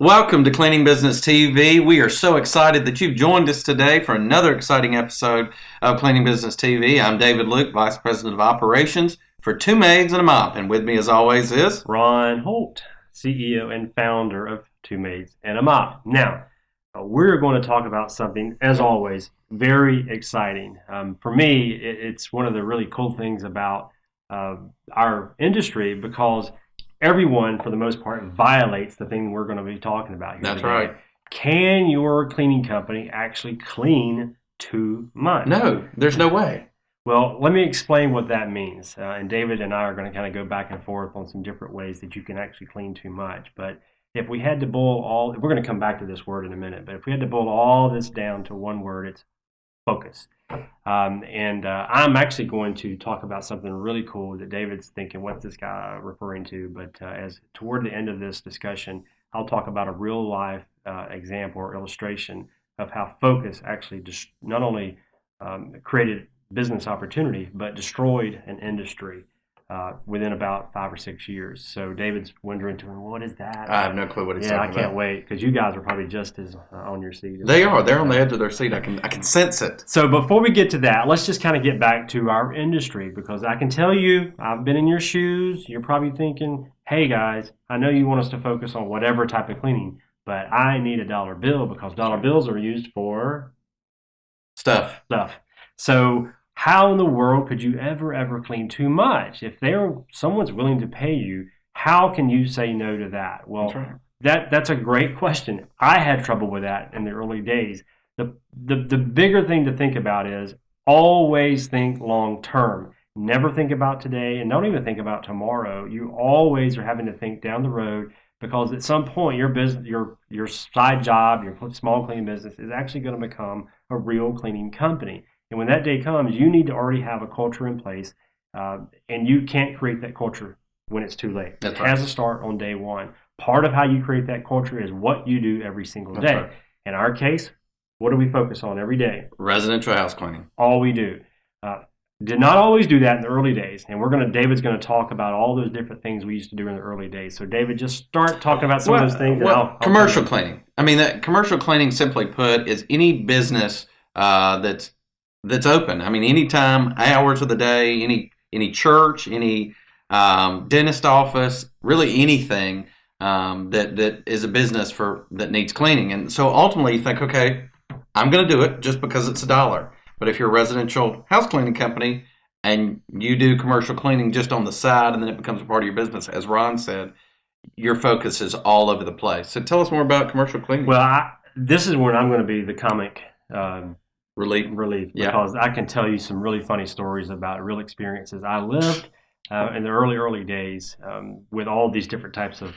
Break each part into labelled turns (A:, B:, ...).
A: Welcome to Cleaning Business TV. We are so excited that you've joined us today for another exciting episode of Cleaning Business TV. I'm David Luke, Vice President of Operations for Two Maids and a Mop. And with me, as always, is
B: Ron Holt, CEO and founder of Two Maids and a Mop. Now, we're going to talk about something, as always, very exciting. For me, it's one of the really cool things about our industry because everyone, for the most part, violates the thing we're going to be talking about here
A: That's
B: today.
A: right.
B: Can your cleaning company actually clean too much?
A: No, there's no way.
B: Well, let me explain what that means. And David and I are going to kind of go back and forth on some different ways that you can actually clean too much. But if we had to boil all, we're going to come back to this word in a minute, but if we had to boil all this down to one word, it's focus. I'm actually going to talk about something really cool that David's thinking, what's this guy referring to? But as toward the end of this discussion, I'll talk about a real life example or illustration of how focus actually not only created business opportunity, but destroyed an industry within about 5 or 6 years. So David's wondering to him, what is that?
A: I have no clue what he's talking about.
B: Yeah, I can't wait because you guys are probably just as on your seat.
A: They are. They're on the edge of their seat. I can sense it.
B: So before we get to that, let's just kind of get back to our industry because I can tell you, I've been in your shoes. You're probably thinking, hey guys, I know you want us to focus on whatever type of cleaning, but I need a dollar bill because dollar bills are used for
A: Stuff.
B: So how in the world could you ever clean too much? If someone's willing to pay you, how can you say no to that? Well, that's a great question. I had trouble with that in the early days. The bigger thing to think about is always think long term. Never think about today and don't even think about tomorrow. You always are having to think down the road because at some point your business, your side job, your small cleaning business is actually going to become a real cleaning company. And when that day comes, you need to already have a culture in place, and you can't create that culture when it's too late. It has to start on day one. Part of how you create that culture is what you do every single day.
A: Right.
B: In our case, what do we focus on every day?
A: Residential house cleaning.
B: All we do. Did not always do that in the early days, and David's going to talk about all those different things we used to do in the early days. So, David, just start talking about some of those things.
A: Well, commercial cleaning. I mean, that commercial cleaning, simply put, is any business that's open. I mean, anytime, hours of the day, any church, any dentist office, really anything that is a business that needs cleaning. And so ultimately, you think, okay, I'm going to do it just because it's $1. But if you're a residential house cleaning company and you do commercial cleaning just on the side and then it becomes a part of your business, as Ron said, your focus is all over the place. So tell us more about commercial cleaning.
B: Well, this is when I'm going to be the comic
A: relief
B: because I can tell you some really funny stories about real experiences. I lived in the early days with all these different types of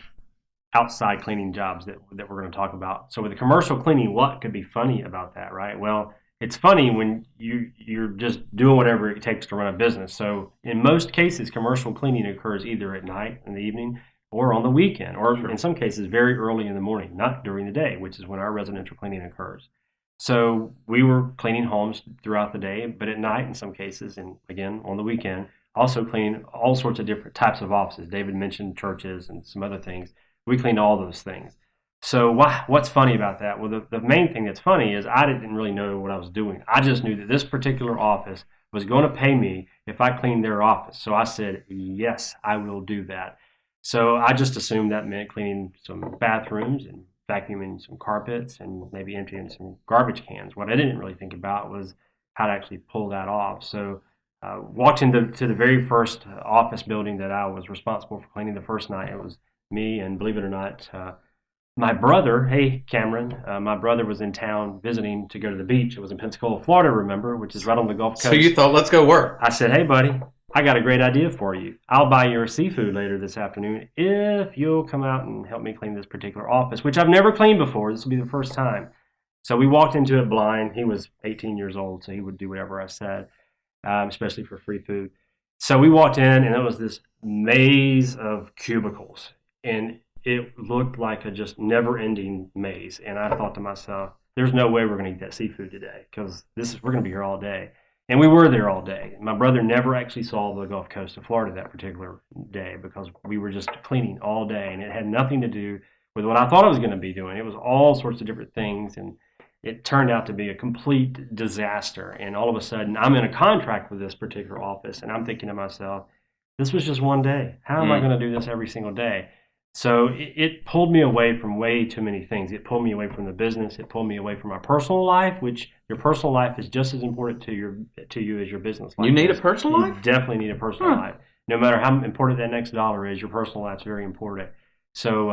B: outside cleaning jobs that we're going to talk about. So with the commercial cleaning, what could be funny about that, right? Well, it's funny when you're just doing whatever it takes to run a business. So in most cases, commercial cleaning occurs either at night, in the evening, or on the weekend, or in some cases very early in the morning, not during the day, which is when our residential cleaning occurs. So we were cleaning homes throughout the day, but at night in some cases, and again on the weekend, also cleaning all sorts of different types of offices. David mentioned churches and some other things. We cleaned all those things. So what's funny about that? Well, the main thing that's funny is I didn't really know what I was doing. I just knew that this particular office was going to pay me if I cleaned their office. So I said, yes, I will do that. So I just assumed that meant cleaning some bathrooms and vacuuming some carpets and maybe emptying some garbage cans. What I didn't really think about was how to actually pull that off. So walked into the very first office building that I was responsible for cleaning the first night. It was me and, believe it or not, my brother. Hey, Cameron. My brother was in town visiting to go to the beach. It was in Pensacola, Florida, remember, which is right on the Gulf Coast.
A: So you thought, let's go work.
B: I said, hey, buddy, I got a great idea for you. I'll buy your seafood later this afternoon if you'll come out and help me clean this particular office, which I've never cleaned before. This will be the first time. So we walked into it blind. He was 18 years old, so he would do whatever I said, especially for free food. So we walked in, and it was this maze of cubicles, and it looked like a just never-ending maze. And I thought to myself, there's no way we're going to eat that seafood today because we're going to be here all day. And we were there all day. My brother never actually saw the Gulf Coast of Florida that particular day because we were just cleaning all day, and it had nothing to do with what I thought I was going to be doing. It was all sorts of different things, and it turned out to be a complete disaster. And all of a sudden, I'm in a contract with this particular office, and I'm thinking to myself, this was just one day. How am I going to do this every single day? So it pulled me away from way too many things. It pulled me away from the business. It pulled me away from my personal life, which your personal life is just as important to you as your business life.
A: You need
B: is.
A: a personal life?
B: You definitely need a personal life. No matter how important that next dollar is, your personal life is very important. So,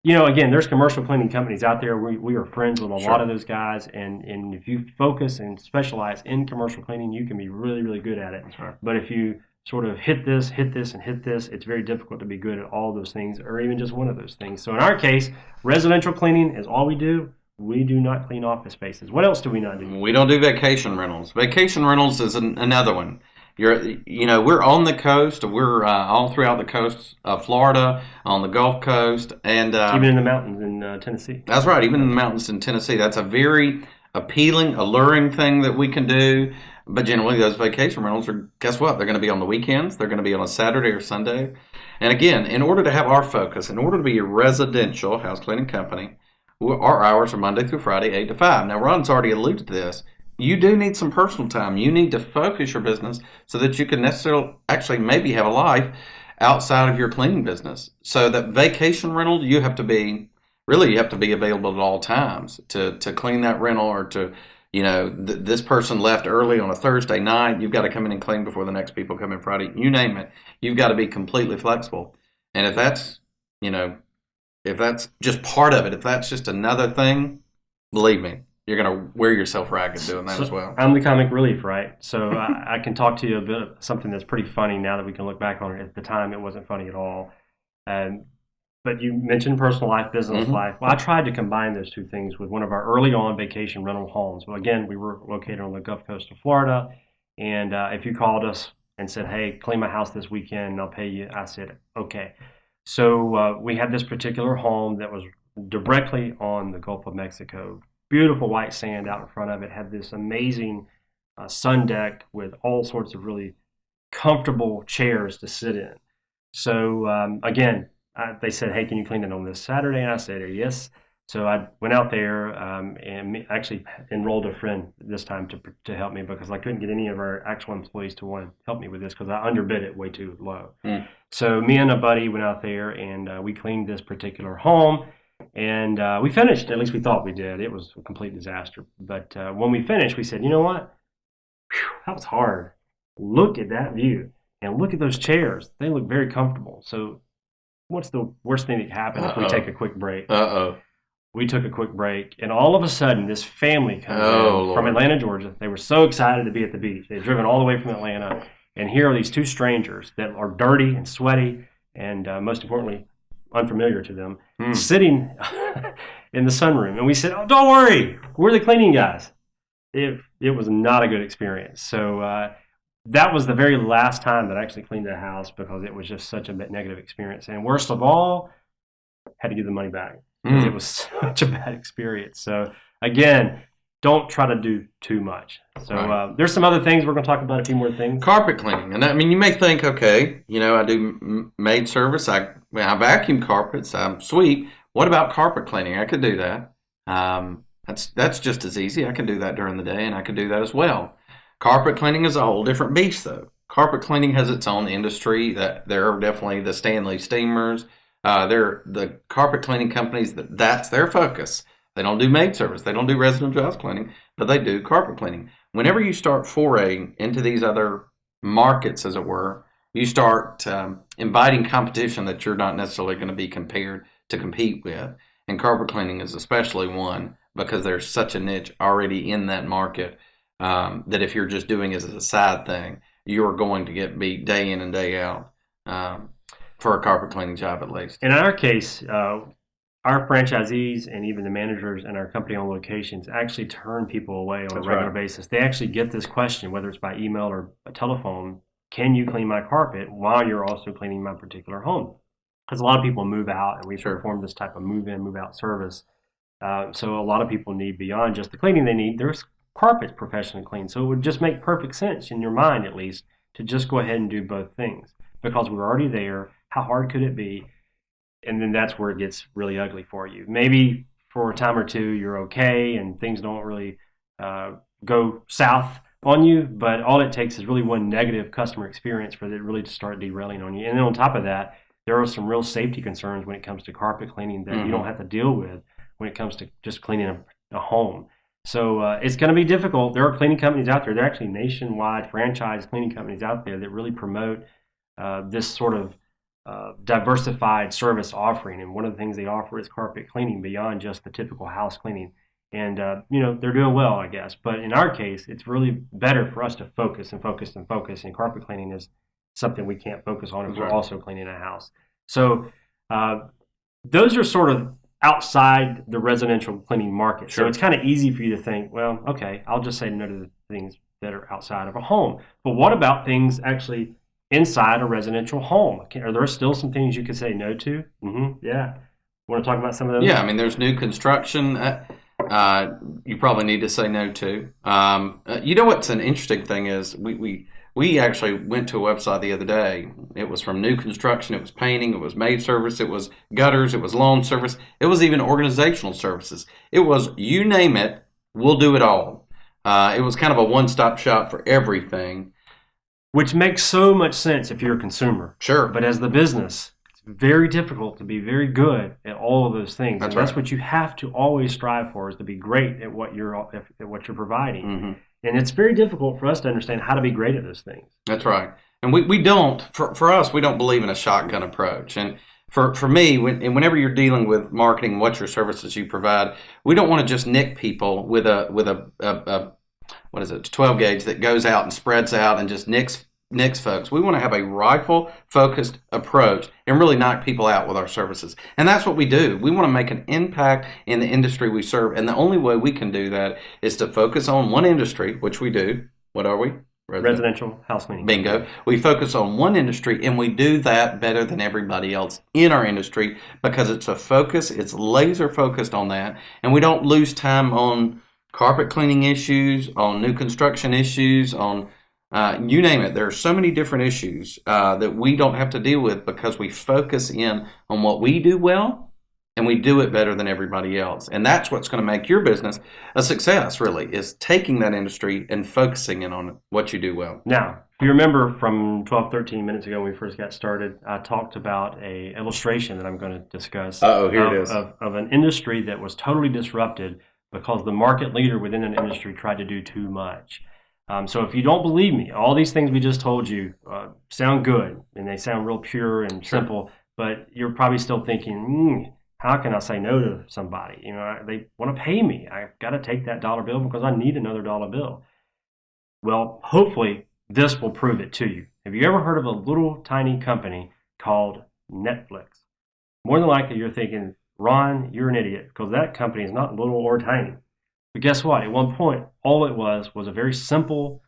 B: again, there's commercial cleaning companies out there. We are friends with a lot of those guys, and if you focus and specialize in commercial cleaning, you can be really, really good at it.
A: Right.
B: But if you sort of hit this, and hit this, it's very difficult to be good at all those things, or even just one of those things. So in our case, residential cleaning is all we do. We do not clean office spaces. What else do we not do?
A: We don't do vacation rentals. Vacation rentals is another one. We're on the coast. We're all throughout the coast of Florida, on the Gulf Coast, and
B: even in the mountains in Tennessee.
A: That's right. Even in the mountains in Tennessee, that's a very appealing, alluring thing that we can do. But generally, those vacation rentals are, guess what? They're going to be on the weekends. They're going to be on a Saturday or Sunday. And again, in order to have our focus, in order to be a residential house cleaning company, our hours are Monday through Friday, 8 to 5. Now, Ron's already alluded to this. You do need some personal time. You need to focus your business so that you can necessarily actually maybe have a life outside of your cleaning business. So that vacation rental, you have to be available at all times to clean that rental, or to, this person left early on a Thursday night. You've got to come in and clean before the next people come in Friday. You name it. You've got to be completely flexible. And if that's just part of it, if that's just another thing, believe me, you're going to wear yourself ragged doing that as well.
B: I'm the comic relief, right? So I can talk to you a bit of something that's pretty funny now that we can look back on it. At the time, it wasn't funny at all. But you mentioned personal life, business life. Well, I tried to combine those two things with one of our early on vacation rental homes. Well, again, we were located on the Gulf Coast of Florida. And if you called us and said, hey, clean my house this weekend and I'll pay you, I said, okay. So we had this particular home that was directly on the Gulf of Mexico. Beautiful white sand out in front of it. Had this amazing sun deck with all sorts of really comfortable chairs to sit in. So again, they said, hey, can you clean it on this Saturday? And I said, yes. So I went out there and actually enrolled a friend this time to help me, because I couldn't get any of our actual employees to want to help me with this because I underbid it way too low. So me and a buddy went out there and we cleaned this particular home. And we finished, at least we thought we did. It was a complete disaster. But when we finished, we said, you know what? Whew, that was hard. Look at that view. And look at those chairs. They look very comfortable. So what's the worst thing that could happen if we take a quick break? We took a quick break, and all of a sudden, this family comes in from Atlanta, Georgia. They were so excited to be at the beach. They'd driven all the way from Atlanta. And here are these two strangers that are dirty and sweaty and, most importantly, unfamiliar to them, sitting in the sunroom. And we said, oh, don't worry, we're the cleaning guys. It was not a good experience. So that was the very last time that I actually cleaned the house, because it was just such a negative experience. And worst of all, had to give the money back because it was such a bad experience. So again, don't try to do too much. So there's some other things. We're going to talk about a few more things.
A: Carpet cleaning. And I mean, you may think, okay, I do maid service. I vacuum carpets. I sweep. What about carpet cleaning? I could do that. That's just as easy. I can do that during the day, and I could do that as well. Carpet cleaning is a whole different beast, though. Carpet cleaning has its own industry. That there are definitely the Stanley steamers. They're the carpet cleaning companies. That's their focus. They don't do maid service. They don't do residential house cleaning, but they do carpet cleaning. Whenever you start foraying into these other markets, as it were, you start inviting competition that you're not necessarily going to be compared to compete with. And carpet cleaning is especially one, because there's such a niche already in that market that if you're just doing it as a side thing, you're going to get beat day in and day out for a carpet cleaning job, at least.
B: In our case, our franchisees and even the managers in our company on locations actually turn people away on a regular basis. They actually get this question, whether it's by email or a telephone, can you clean my carpet while you're also cleaning my particular home? Because a lot of people move out, and we perform this type of move-in, move-out service. So a lot of people need, beyond just the cleaning they need, there's carpets professionally cleaned. So it would just make perfect sense, in your mind at least, to just go ahead and do both things. Because we're already there, how hard could it be? and then that's where it gets really ugly for you. Maybe for a time or two you're okay and things don't really go south on you, but all it takes is really one negative customer experience for it really to start derailing on you. And then on top of that, there are some real safety concerns when it comes to carpet cleaning that you don't have to deal with when it comes to just cleaning a home. So it's going to be difficult. There are cleaning companies out there. There are actually nationwide franchise cleaning companies out there that really promote this sort of diversified service offering. And one of the things they offer is carpet cleaning beyond just the typical house cleaning. And, they're doing well, I guess. But in our case, it's really better for us to focus and focus and focus. And carpet cleaning is something we can't focus on if we're also cleaning a house. So those are sort of outside the residential cleaning market.
A: Sure.
B: So it's kind of easy for you to think, well, okay, I'll just say no to the things that are outside of a home. But what about things actually inside a residential home? Are there still some things you could say no to? Yeah. Want to talk about some of those?
A: Yeah, I mean, there's new construction. You probably need to say no to. What's an interesting thing is we actually went to a website the other day. It was from new construction, it was painting, it was maid service, it was gutters, it was lawn service, it was even organizational services. It was, you name it, we'll do it all. It was kind of a one-stop shop for everything.
B: Which makes so much sense if you're a consumer.
A: Sure.
B: But as the business, it's very difficult to be very good at all of those things.
A: That's
B: That's what you have to always strive for, is to be great at what you're providing.
A: Mm-hmm.
B: And it's very difficult for us to understand how to be great at those things.
A: That's right. And we don't, for us, we don't believe in a shotgun approach. And for me, whenever you're dealing with marketing, what your services you provide, we don't want to just nick people with a what is it, 12 gauge that goes out and spreads out and just nicks folks. We want to have a rifle focused approach and really knock people out with our services. And that's what we do. We want to make an impact in the industry we serve. And the only way we can do that is to focus on one industry, which we do. What are we?
B: Residential house cleaning.
A: Bingo. We focus on one industry, and we do that better than everybody else in our industry because it's a focus. It's laser focused on that. And we don't lose time on carpet cleaning issues, on new construction issues, on you name it. There are so many different issues that we don't have to deal with because we focus in on what we do well, and we do it better than everybody else. And that's what's going to make your business a success, really, is taking that industry and focusing in on what you do well.
B: Now, if you remember from 12, 13 minutes ago when we first got started, I talked about an illustration that I'm going to discuss
A: Here it is.
B: Of an industry that was totally disrupted because the market leader within an industry tried to do too much. So if you don't believe me, all these things we just told you sound good, and they sound real pure and simple, but you're probably still thinking, how can I say no to somebody? They want to pay me. I've got to take that dollar bill because I need another dollar bill. Well, hopefully this will prove it to you. Have you ever heard of a little tiny company called Netflix? More than likely you're thinking, Ron, you're an idiot, because that company is not little or tiny. But guess what? At one point, all it was a very simple,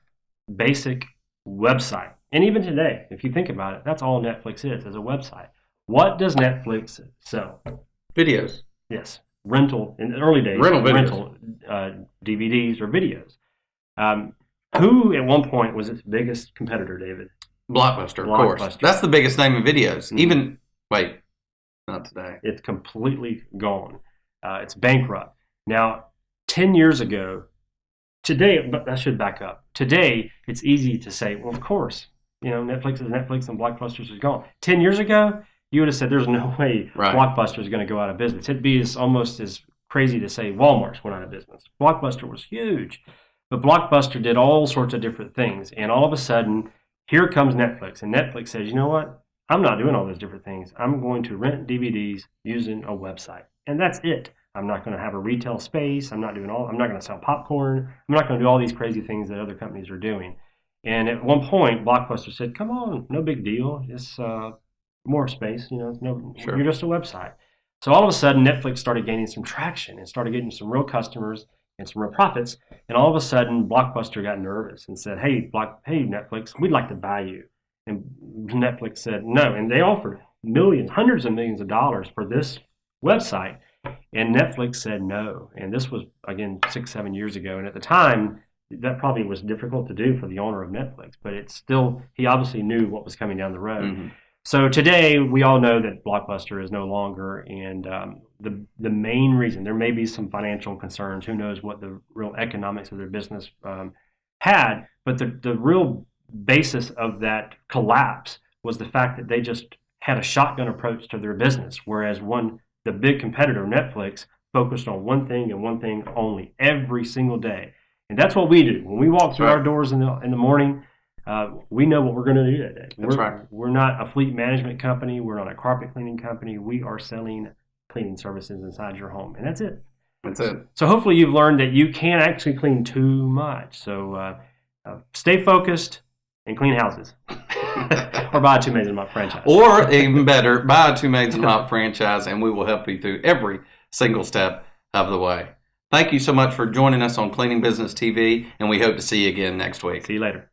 B: basic website. And even today, if you think about it, that's all Netflix is a website. What does Netflix sell?
A: Videos.
B: Yes. Rental, in the early days, rental DVDs or videos. Who at one point was its biggest competitor, David?
A: Blockbuster, of course. That's the biggest name in videos. Mm-hmm. Not today.
B: It's completely gone. It's bankrupt. Now, 10 years ago, today, but I should back up. Today, it's easy to say, well, of course, Netflix is Netflix and Blockbuster is gone. 10 years ago, you would have said there's no way Blockbuster is going to go out of business. It'd be almost as crazy to say Walmart's went out of business. Blockbuster was huge, but Blockbuster did all sorts of different things. And all of a sudden, here comes Netflix. And Netflix says, you know what? I'm not doing all those different things. I'm going to rent DVDs using a website. And that's it. I'm not going to have a retail space. I'm not going to sell popcorn. I'm not going to do all these crazy things that other companies are doing. And at one point, Blockbuster said, come on, no big deal. Just more space, You're just a website. So all of a sudden, Netflix started gaining some traction and started getting some real customers and some real profits. And all of a sudden, Blockbuster got nervous and said, hey, Netflix, we'd like to buy you. And Netflix said no. And they offered hundreds of millions of dollars for this website. And Netflix said no. And this was, again, 6-7 years ago. And at the time, that probably was difficult to do for the owner of Netflix. But it's still, he obviously knew what was coming down the road. Mm-hmm. So today, we all know that Blockbuster is no longer, and the main reason, there may be some financial concerns. Who knows what the real economics of their business had, but the real basis of that collapse was the fact that they just had a shotgun approach to their business, whereas the big competitor, Netflix, focused on one thing and one thing only every single day. And that's what we do. When we walk through our doors in the morning, we know what we're going to do that day.
A: That's right.
B: We're not a fleet management company. We're not a carpet cleaning company. We are selling cleaning services inside your home, and that's it.
A: That's it.
B: So hopefully you've learned that you can't actually clean too much. So stay focused and clean houses. Or buy a Two Maids and a Mop franchise.
A: Or even better, buy a Two Maids and a Mop franchise, and we will help you through every single step of the way. Thank you so much for joining us on Cleaning Business TV, and we hope to see you again next week.
B: See you later.